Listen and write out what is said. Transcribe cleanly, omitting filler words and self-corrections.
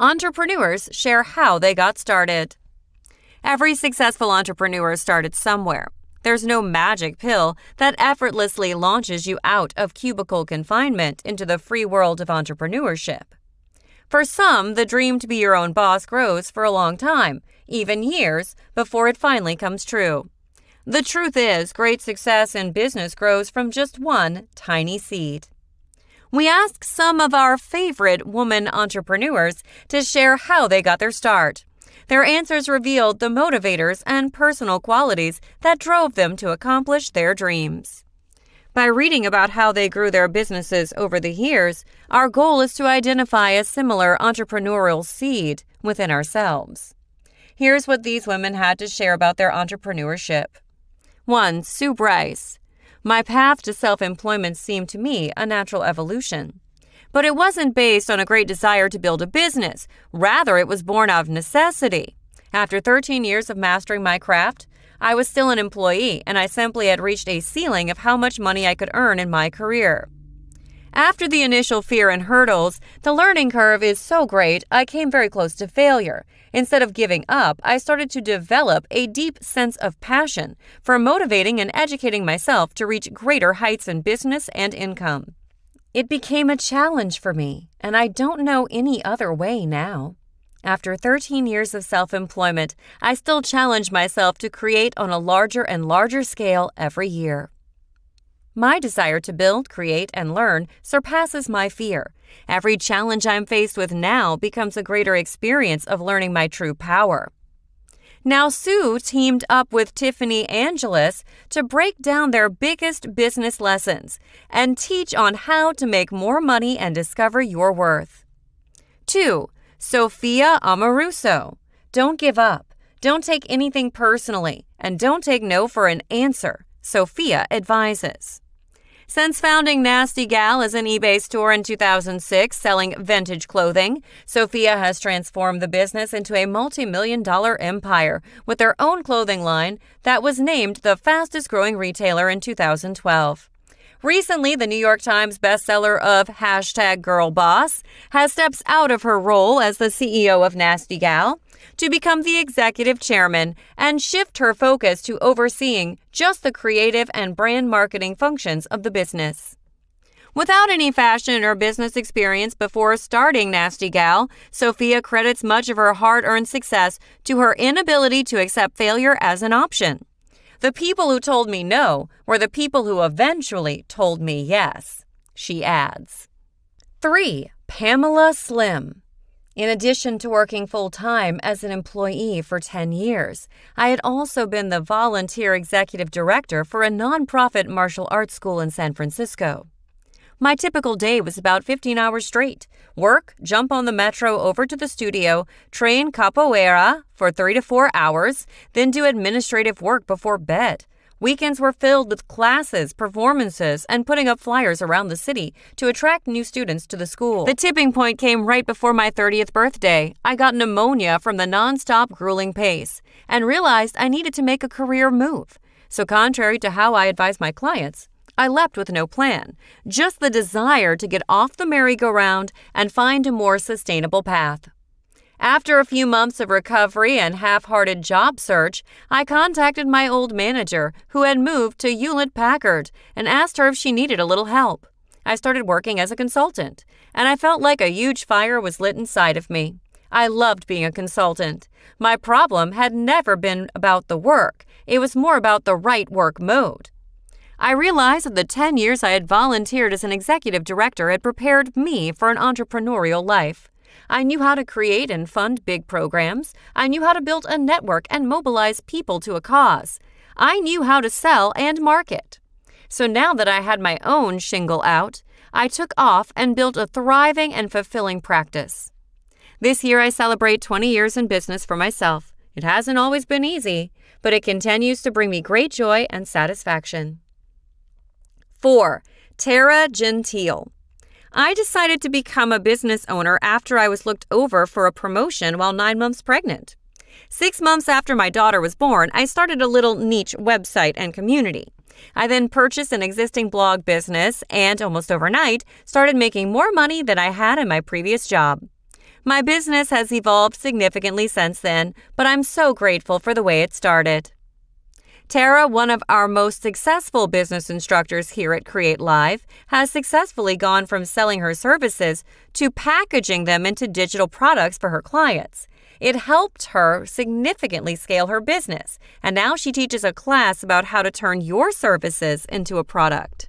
Entrepreneurs share how they got started. Every successful entrepreneur started somewhere. There's no magic pill that effortlessly launches you out of cubicle confinement into the free world of entrepreneurship. For some, the dream to be your own boss grows for a long time, even years, before it finally comes true. The truth is, great success in business grows from just one tiny seed. We asked some of our favorite woman entrepreneurs to share how they got their start. Their answers revealed the motivators and personal qualities that drove them to accomplish their dreams. By reading about how they grew their businesses over the years, our goal is to identify a similar entrepreneurial seed within ourselves. Here's what these women had to share about their entrepreneurship. 1. Sue Bryce. My path to self-employment seemed to me a natural evolution. But it wasn't based on a great desire to build a business. Rather, it was born out of necessity. After 13 years of mastering my craft, I was still an employee, and I simply had reached a ceiling of how much money I could earn in my career. After the initial fear and hurdles, the learning curve is so great, I came very close to failure. Instead of giving up, I started to develop a deep sense of passion for motivating and educating myself to reach greater heights in business and income. It became a challenge for me, and I don't know any other way now. After 13 years of self-employment, I still challenge myself to create on a larger and larger scale every year. My desire to build, create, and learn surpasses my fear. Every challenge I'm faced with now becomes a greater experience of learning my true power. Now, Sue teamed up with Tiffany Angelis to break down their biggest business lessons and teach on how to make more money and discover your worth. 2. Sophia Amoruso. Don't give up. Don't take anything personally, and don't take no for an answer, Sophia advises. Since founding Nasty Gal as an eBay store in 2006 selling vintage clothing, Sophia has transformed the business into a multi-million-dollar empire with their own clothing line that was named the fastest-growing retailer in 2012. Recently, the New York Times bestseller of #GirlBoss has stepped out of her role as the CEO of Nasty Gal to become the executive chairman and shift her focus to overseeing just the creative and brand marketing functions of the business. Without any fashion or business experience before starting Nasty Gal, Sophia credits much of her hard-earned success to her inability to accept failure as an option. The people who told me no were the people who eventually told me yes, she adds. 3. Pamela Slim. In addition to working full-time as an employee for 10 years, I had also been the volunteer executive director for a nonprofit martial arts school in San Francisco. My typical day was about 15 hours straight. Work, jump on the metro over to the studio, train capoeira for 3 to 4 hours, then do administrative work before bed. Weekends were filled with classes, performances, and putting up flyers around the city to attract new students to the school. The tipping point came right before my 30th birthday. I got pneumonia from the nonstop grueling pace and realized I needed to make a career move. So contrary to how I advise my clients, I leapt with no plan, just the desire to get off the merry-go-round and find a more sustainable path. After a few months of recovery and half-hearted job search, I contacted my old manager, who had moved to Hewlett-Packard, and asked her if she needed a little help. I started working as a consultant, and I felt like a huge fire was lit inside of me. I loved being a consultant. My problem had never been about the work. It was more about the right work mode. I realized that the 10 years I had volunteered as an executive director had prepared me for an entrepreneurial life. I knew how to create and fund big programs. I knew how to build a network and mobilize people to a cause. I knew how to sell and market. So now that I had my own shingle out, I took off and built a thriving and fulfilling practice. This year I celebrate 20 years in business for myself. It hasn't always been easy, but it continues to bring me great joy and satisfaction. 4. Tara Gentile. I decided to become a business owner after I was looked over for a promotion while 9 months pregnant. 6 months after my daughter was born, I started a little niche website and community. I then purchased an existing blog business and, almost overnight, started making more money than I had in my previous job. My business has evolved significantly since then, but I'm so grateful for the way it started. Tara, one of our most successful business instructors here at Create Live, has successfully gone from selling her services to packaging them into digital products for her clients. It helped her significantly scale her business, and now she teaches a class about how to turn your services into a product.